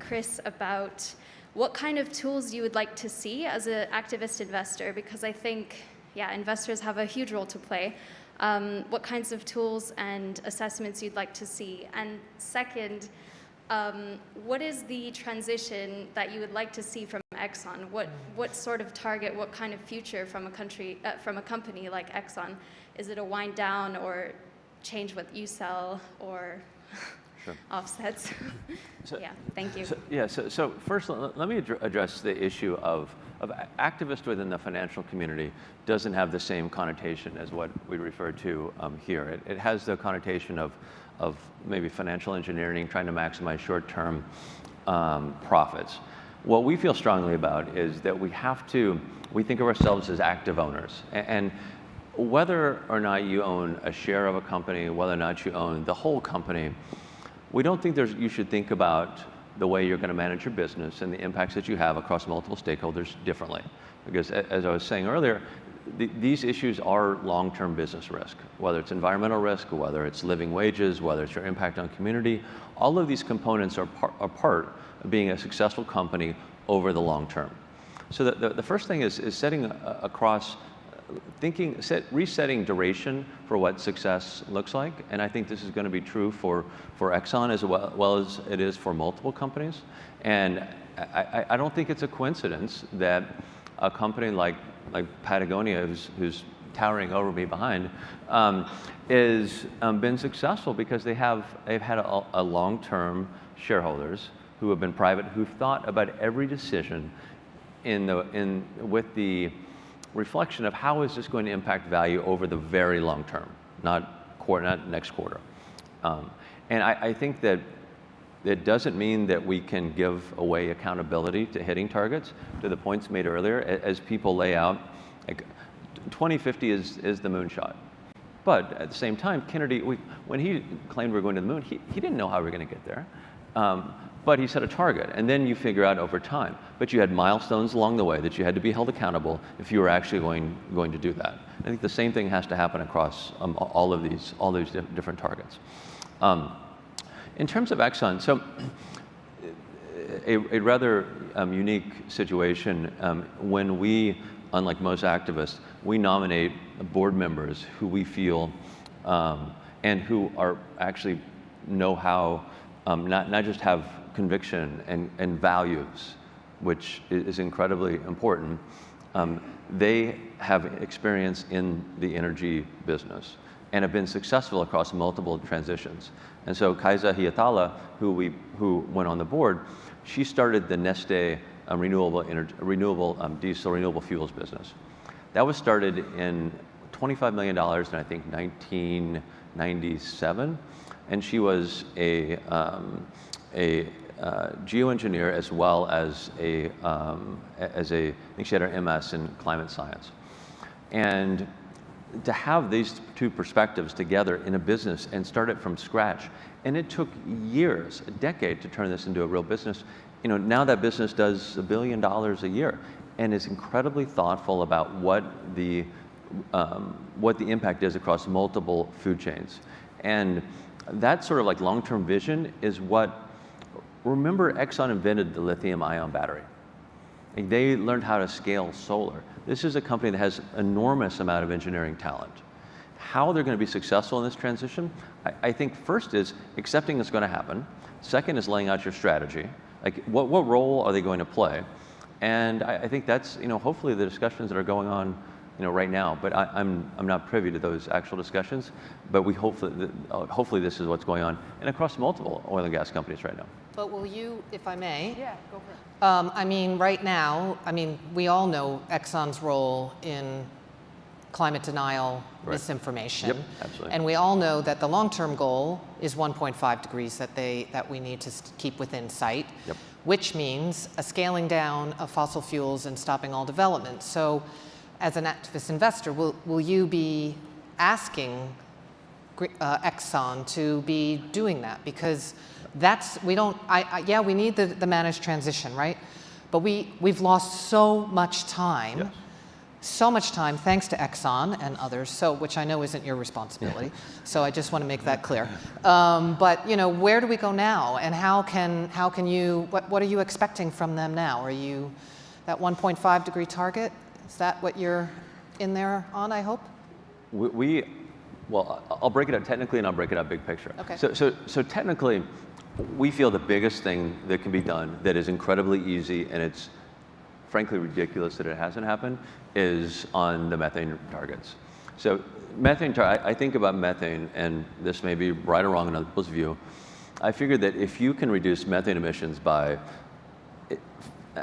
Chris, about what kind of tools you would like to see as an activist investor, because I think, investors have a huge role to play. What kinds of tools and assessments you'd like to see? And second, what is the transition that you would like to see from Exxon? What sort of target, what kind of future from a company like Exxon? Is it a wind down or change what you sell or Sure. offsets? Thank you. So first, let me address the issue of activists within the financial community doesn't have the same connotation as what we refer to here. It has the connotation of maybe financial engineering, trying to maximize short-term profits. What we feel strongly about is that we think of ourselves as active owners. And whether or not you own a share of a company, whether or not you own the whole company, we don't think you should think about the way you're going to manage your business and the impacts that you have across multiple stakeholders differently. Because as I was saying earlier, these issues are long-term business risk, whether it's environmental risk, whether it's living wages, whether it's your impact on community. All of these components are part of being a successful company over the long term. So the first thing is setting across resetting duration for what success looks like, and I think this is going to be true for Exxon as well as it is for multiple companies. And I don't think it's a coincidence that a company like Patagonia, who's towering over me behind, is been successful because they've had a long-term shareholders who have been private, who've thought about every decision with the reflection of how is this going to impact value over the very long term, not next quarter. And I think that it doesn't mean that we can give away accountability to hitting targets. To the points made earlier, as people lay out, like 2050 is the moonshot. But at the same time, Kennedy, when he claimed we were going to the moon, he didn't know how we were going to get there. But he set a target, and then you figure out over time. But you had milestones along the way that you had to be held accountable if you were actually going to do that. I think the same thing has to happen across all these different targets. In terms of Exxon, so a rather unique situation when we, unlike most activists, we nominate board members who we feel and who are actually know how not just have conviction and values, which is incredibly important. They have experience in the energy business and have been successful across multiple transitions. And so Kaisa Hietala, who went on the board, she started the Neste renewable diesel, renewable fuels business. That was started in $25 million in, I think, 1997. And she was a geoengineer as well as I think she had her MS in climate science. And to have these two perspectives together in a business and start it from scratch, and it took years, a decade, to turn this into a real business. Now that business does $1 billion a year and is incredibly thoughtful about what the impact is across multiple food chains. And that sort of like long-term vision is what, remember Exxon invented the lithium-ion battery. They learned how to scale solar. This is a company that has enormous amount of engineering talent. How they're going to be successful in this transition, I think first is accepting it's going to happen. Second is laying out your strategy. Like what role are they going to play? And I think that's hopefully the discussions that are going on right now. But I'm not privy to those actual discussions. But we hopefully this is what's going on and across multiple oil and gas companies right now. But will you, if I may? Yeah, go for it. Right now, we all know Exxon's role in climate denial, right. Misinformation. Yep, absolutely. And we all know that the long-term goal is 1.5 degrees that we need to keep within sight, Yep. which means a scaling down of fossil fuels and stopping all development. So as an activist investor, will you be asking Exxon to be doing that? Because we need the managed transition, right? But we've lost so much time. Yes. So much time, thanks to Exxon and others, which I know isn't your responsibility. So I just want to make that clear. But where do we go now, and how can you? What are you expecting from them now? Are you that 1.5 degree target? Is that what you're in there on? I hope. Well, I'll break it out technically, and I'll break it out big picture. Okay. So technically, we feel the biggest thing that can be done that is incredibly easy, and it's frankly ridiculous that it hasn't happened, is on the methane targets. So I think about methane, and this may be right or wrong in other people's view. I figured that if you can reduce methane emissions by,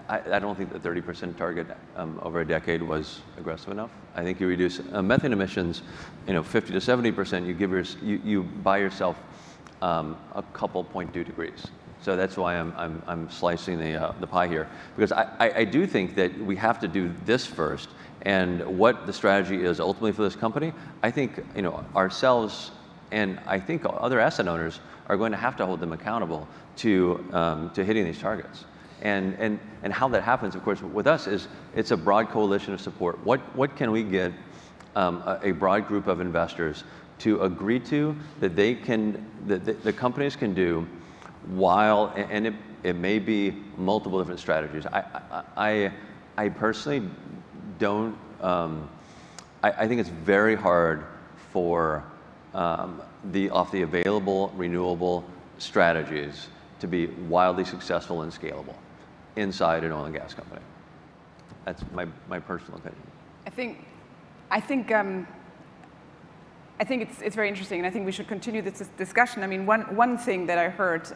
I don't think the 30% target over a decade was aggressive enough. I think you reduce methane emissions, 50 to 70%. You buy yourself a couple 0.2 degrees. So that's why I'm slicing the pie here, because I do think that we have to do this first, and what the strategy is ultimately for this company. I think ourselves and I think other asset owners are going to have to hold them accountable to hitting these targets. And how that happens, of course, with us is it's a broad coalition of support. What can we get a broad group of investors to agree to that the companies can do? While, and it may be multiple different strategies. I personally don't, I think it's very hard for off the available renewable strategies to be wildly successful and scalable inside an oil and gas company. That's my personal opinion. I think it's very interesting, and I think we should continue this discussion. One thing that I heard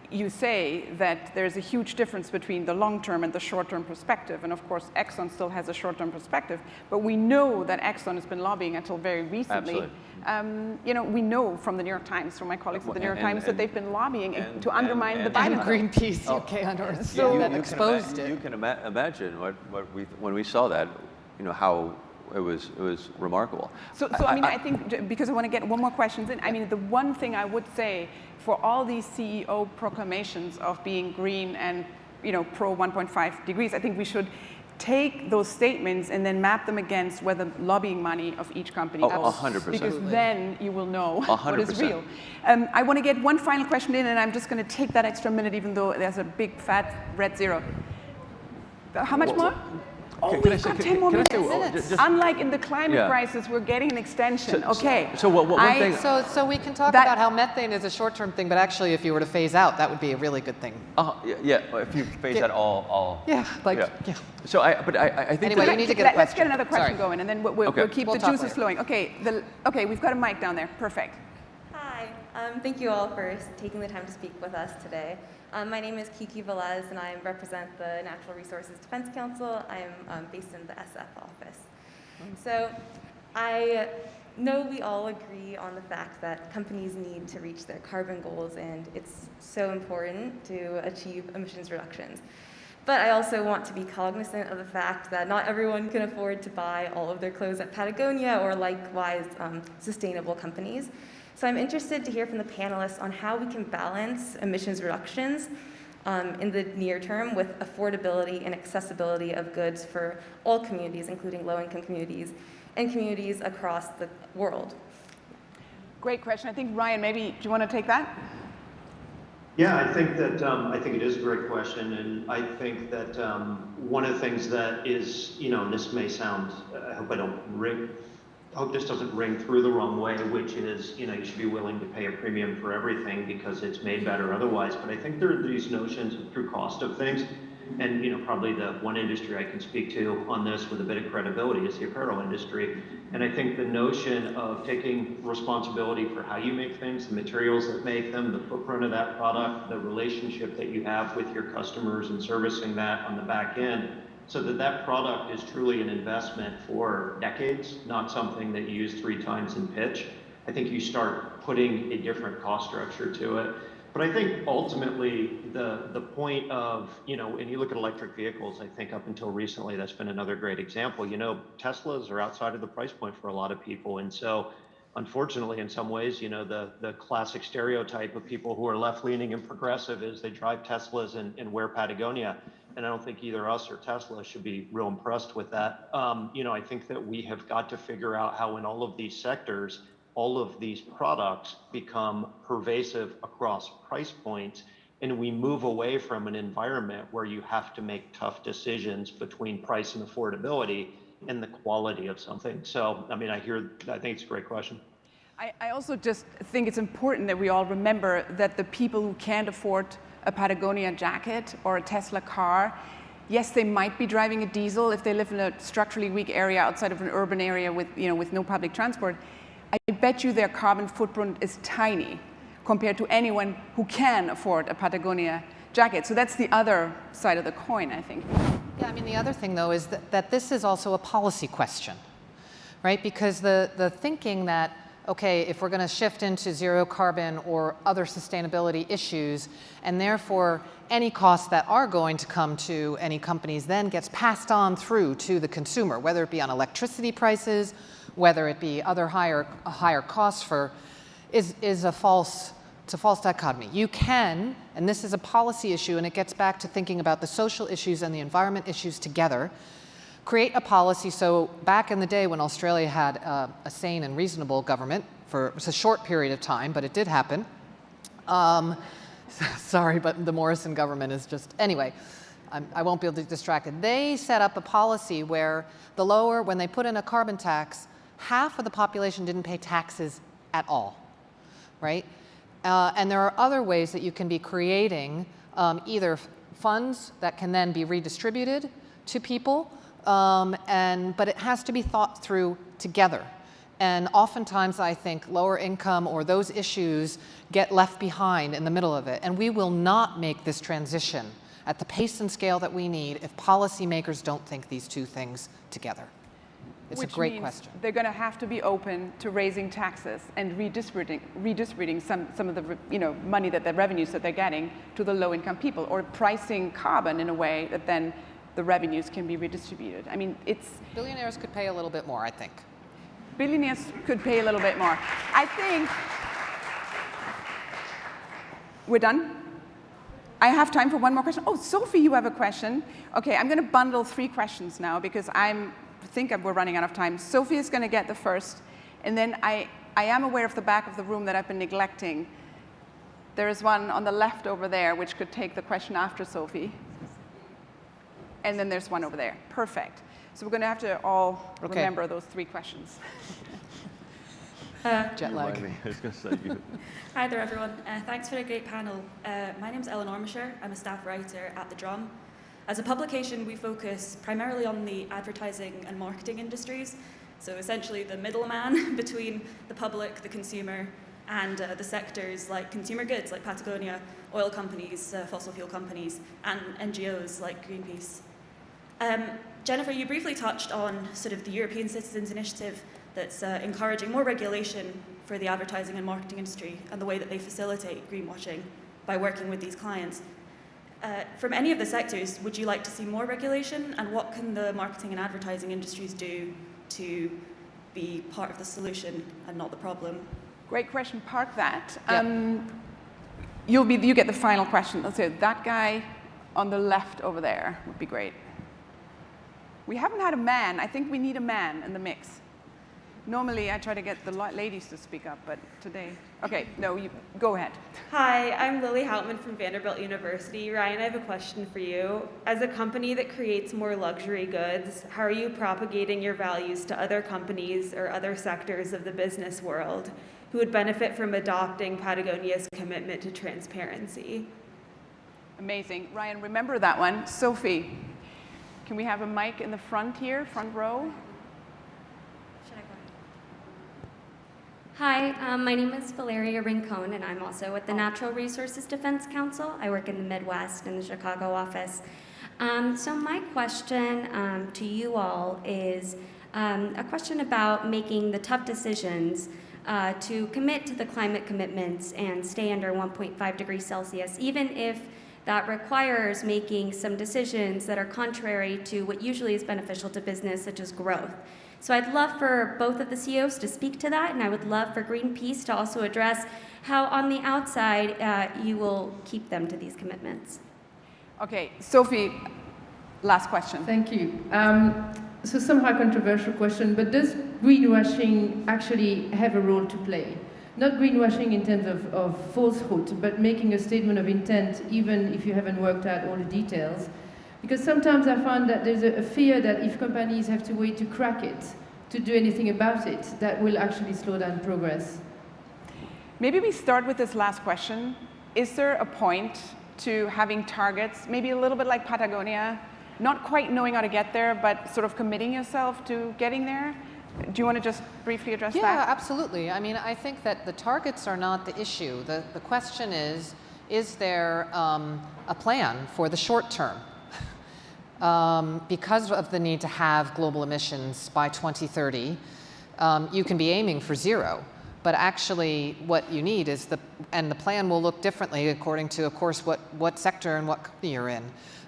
you say, that there's a huge difference between the long-term and the short-term perspective, and of course Exxon still has a short-term perspective, but we know that Exxon has been lobbying until very recently. Absolutely. We know from the New York Times, from my colleagues at the New York Times, that they've been lobbying to undermine the And Biden. Greenpeace UK on Earth that exposed it. You can imagine when we saw that, how it was remarkable. So I mean, I think, because I want to get one more question in, I mean, the one thing I would say for all these CEO proclamations of being green and, pro 1.5 degrees, I think we should take those statements and then map them against where the lobbying money of each company goes. 100%. Because then you will know what is 100%. real. I want to get one final question in, and I'm just going to take that extra minute, even though there's a big fat red zero. How much more? Oh, we've got 10 more minutes. Unlike in the climate crisis, we're getting an extension. Okay. So one thing. So we can talk about how methane is a short-term thing, but actually, if you were to phase out, that would be a really good thing. Yeah. If you phase that all. Yeah. So I think. Anyway, you need to get a question. Let's get another question going, and then we'll keep the juices flowing. Okay. We've got a mic down there. Perfect. Hi. Thank you all for taking the time to speak with us today. My name is Kiki Velez, and I represent the Natural Resources Defense Council. I'm based in the SF office. So I know we all agree on the fact that companies need to reach their carbon goals, and it's so important to achieve emissions reductions. But I also want to be cognizant of the fact that not everyone can afford to buy all of their clothes at Patagonia or likewise sustainable companies. So I'm interested to hear from the panelists on how we can balance emissions reductions in the near term with affordability and accessibility of goods for all communities, including low-income communities and communities across the world. Great question. I think, Ryan, maybe, do you want to take that? Yeah, I think it is a great question, and I think that one of the things that is, and this may sound, I hope this doesn't ring through the wrong way, which is, you should be willing to pay a premium for everything because it's made better otherwise. But I think there are these notions of true cost of things. And, probably the one industry I can speak to on this with a bit of credibility is the apparel industry. And I think the notion of taking responsibility for how you make things, the materials that make them, the footprint of that product, the relationship that you have with your customers and servicing that on the back end, so that product is truly an investment for decades, not something that you use 3 times in pitch. I think you start putting a different cost structure to it. But I think ultimately the point of, and you look at electric vehicles, I think up until recently, that's been another great example. Teslas are outside of the price point for a lot of people. And so unfortunately, in some ways, the classic stereotype of people who are left-leaning and progressive is they drive Teslas and wear Patagonia. And I don't think either us or Tesla should be real impressed with that. I think that we have got to figure out how in all of these sectors, all of these products become pervasive across price points, and we move away from an environment where you have to make tough decisions between price and affordability and the quality of something. So, I think it's a great question. I also just think it's important that we all remember that the people who can't afford a Patagonia jacket or a Tesla car, yes, they might be driving a diesel if they live in a structurally weak area outside of an urban area with no public transport. I bet you their carbon footprint is tiny compared to anyone who can afford a Patagonia jacket. So that's the other side of the coin, I think. Yeah, the other thing, though, is that this is also a policy question, right? Because the thinking that, okay, if we're going to shift into zero carbon or other sustainability issues, and therefore any costs that are going to come to any companies then gets passed on through to the consumer, whether it be on electricity prices, whether it be other higher costs is a false dichotomy. You can, and this is a policy issue, and it gets back to thinking about the social issues and the environment issues together, create a policy. So back in the day when Australia had a sane and reasonable government, it was a short period of time, but it did happen. Sorry, but the Morrison government is just, anyway, I won't be able to be distracted. They set up a policy where when they put in a carbon tax, half of the population didn't pay taxes at all, right? And there are other ways that you can be creating either funds that can then be redistributed to people, but it has to be thought through together. And oftentimes I think lower income or those issues get left behind in the middle of it. And we will not make this transition at the pace and scale that we need if policymakers don't think these two things together. It's a great question. They're going to have to be open to raising taxes and redistributing some of the money that the revenues that they're getting to the low-income people, or pricing carbon in a way that then the revenues can be redistributed. I mean, it's... Billionaires could pay a little bit more, I think. Billionaires could pay a little bit more. I think... We're done? I have time for one more question. Oh, Sophie, you have a question. Okay, I'm going to bundle 3 questions now because I think we're running out of time. Sophie is going to get the first, and then I am aware of the back of the room that I've been neglecting. There is one on the left over there, which could take the question after Sophie. And then there's one over there. Perfect. So we're going to have to all remember those 3 questions. Jet lag. I was going to say you. Hi there, everyone. Thanks for a great panel. My name's Eleanor Misher. I'm a staff writer at The Drum. As a publication, we focus primarily on the advertising and marketing industries, so essentially the middleman between the public, the consumer, and the sectors like consumer goods, like Patagonia, oil companies, fossil fuel companies, and NGOs like Greenpeace. Jennifer, you briefly touched on sort of the European Citizens Initiative that's encouraging more regulation for the advertising and marketing industry and the way that they facilitate greenwashing by working with these clients. From any of the sectors, would you like to see more regulation, and what can the marketing and advertising industries do to be part of the solution and not the problem? Great question. Park that. Yep. You get the final question. So that guy on the left over there would be great. We haven't had a man. I think we need a man in the mix. Normally, I try to get the ladies to speak up, but today... Okay, no, you go ahead. Hi, I'm Lily Houtman from Vanderbilt University. Ryan, I have a question for you. As a company that creates more luxury goods, how are you propagating your values to other companies or other sectors of the business world who would benefit from adopting Patagonia's commitment to transparency? Amazing. Ryan, remember that one. Sophie, can we have a mic in the front here, front row? Hi, my name is Valeria Rincon, and I'm also with the Natural Resources Defense Council. I work in the Midwest in the Chicago office. So my question to you all is a question about making the tough decisions to commit to the climate commitments and stay under 1.5 degrees Celsius, even if that requires making some decisions that are contrary to what usually is beneficial to business, such as growth. So I'd love for both of the CEOs to speak to that, and I would love for Greenpeace to also address how on the outside you will keep them to these commitments. Okay, Sophie, last question. Thank you. So somehow controversial question, but does greenwashing actually have a role to play? Not greenwashing in terms of falsehood, but making a statement of intent even if you haven't worked out all the details. Because sometimes I find that there's a fear that if companies have to wait to crack it, to do anything about it, that will actually slow down progress. Maybe we start with this last question. Is there a point to having targets, maybe a little bit like Patagonia, not quite knowing how to get there, but sort of committing yourself to getting there? Do you want to just briefly address that? Yeah, absolutely. I mean, I think that the targets are not the issue. The question is there a plan for the short term? Because of the need to have global emissions by 2030, you can be aiming for 0. But actually, what you need is and the plan will look differently according to, of course, what sector and what company you're in.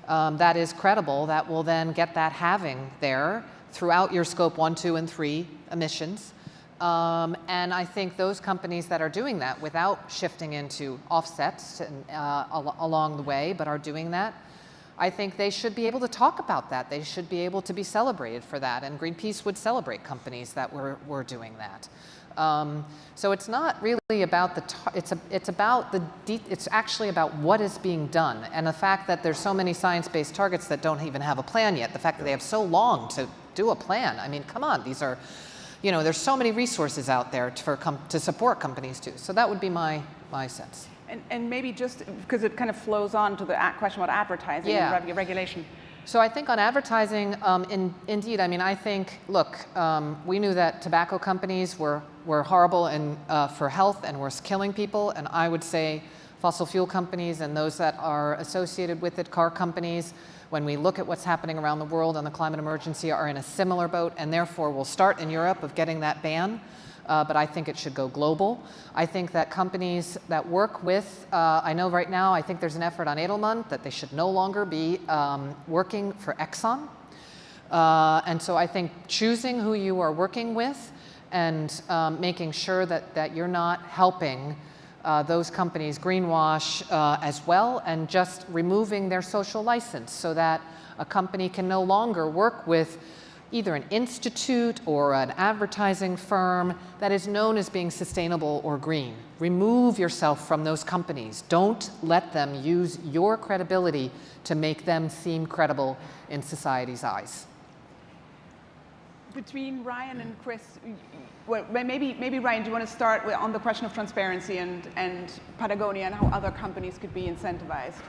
That is credible, that will then get that halving there throughout your scope 1, 2, and 3 emissions. And I think those companies that are doing that without shifting into offsets along the way, but are doing that, I think they should be able to talk about that. They should be able to be celebrated for that. And Greenpeace would celebrate companies that were doing that. So it's not really about it's actually about what is being done. And the fact that there's so many science-based targets that don't even have a plan yet, the fact that they have so long to do a plan. I mean, come on, these are, there's so many resources out there to support companies too. So that would be my sense. And maybe just because it kind of flows on to the question about advertising and regulation. So I think on advertising, indeed, I mean, I think, look, we knew that tobacco companies were horrible for health and were killing people, and I would say fossil fuel companies and those that are associated with it, car companies, when we look at what's happening around the world on the climate emergency, are in a similar boat, and therefore will start in Europe of getting that ban. but I think it should go global. I think that companies that work with, I know right now, I think there's an effort on Edelman that they should no longer be working for Exxon. And so I think choosing who you are working with and making sure that you're not helping those companies greenwash as well, and just removing their social license so that a company can no longer work with either an institute or an advertising firm that is known as being sustainable or green. Remove yourself from those companies. Don't let them use your credibility to make them seem credible in society's eyes. Between Ryan and Chris, well, maybe Ryan, do you want to start on the question of transparency and Patagonia and how other companies could be incentivized?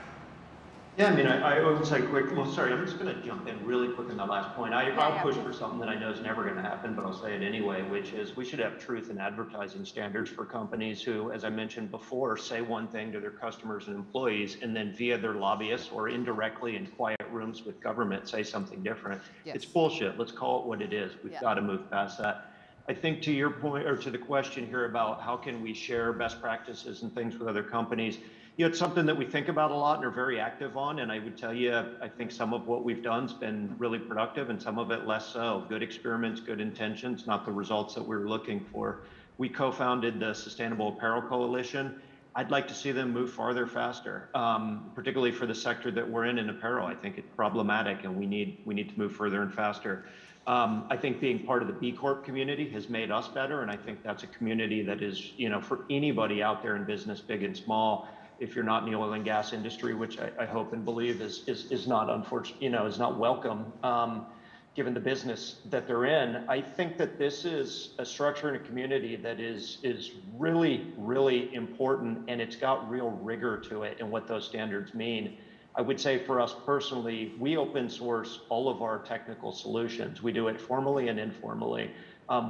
Yeah, I mean, I would say quick, well, sorry, I'm just going to jump in really quick on that last point. I'll push for something that I know is never going to happen, but I'll say it anyway, which is we should have truth in advertising standards for companies who, as I mentioned before, say one thing to their customers and employees, and then via their lobbyists or indirectly in quiet rooms with government say something different. Yes. It's bullshit. Let's call it what it is. We've got to move past that. I think to your point, or to the question here about how can we share best practices and things with other companies, it's something that we think about a lot and are very active on. And I would tell you, I think some of what we've done has been really productive and some of it less so. Good experiments, good intentions, not the results that we were looking for. We co-founded the Sustainable Apparel Coalition. I'd like to see them move farther, faster, particularly for the sector that we're in apparel. I think it's problematic and we need to move further and faster. I think being part of the B Corp community has made us better. And I think that's a community that is, for anybody out there in business, big and small, if you're not in the oil and gas industry, which I hope and believe is not unfortunate, is not welcome, given the business that they're in. I think that this is a structure and a community that is really, really important, and it's got real rigor to it and what those standards mean. I would say for us personally, we open source all of our technical solutions. We do it formally and informally.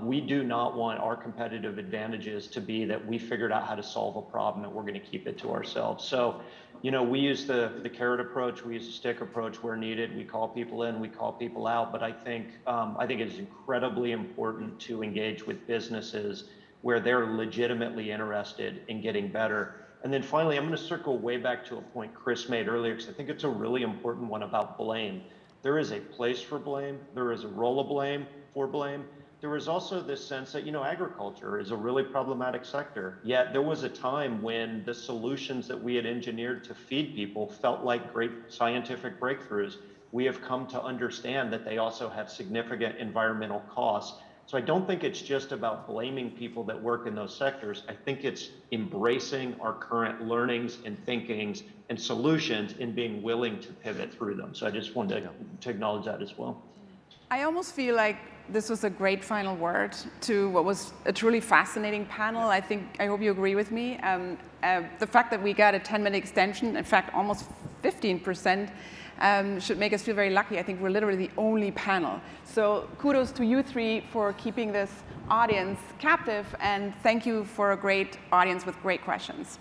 We do not want our competitive advantages to be that we figured out how to solve a problem and we're going to keep it to ourselves. So, we use the carrot approach, we use the stick approach where needed. We call people in, we call people out. But I think it is incredibly important to engage with businesses where they're legitimately interested in getting better. And then finally, I'm going to circle way back to a point Chris made earlier, because I think it's a really important one about blame. There is a place for blame. There is a role of blame for blame. There was also this sense that, agriculture is a really problematic sector. Yet there was a time when the solutions that we had engineered to feed people felt like great scientific breakthroughs. We have come to understand that they also have significant environmental costs. So I don't think it's just about blaming people that work in those sectors. I think it's embracing our current learnings and thinkings and solutions and being willing to pivot through them. So I just wanted to acknowledge that as well. I almost feel like this was a great final word to what was a truly fascinating panel. I hope you agree with me. The fact that we got a 10-minute extension, in fact, almost 15%, should make us feel very lucky. I think we're literally the only panel. So kudos to you three for keeping this audience captive, and thank you for a great audience with great questions.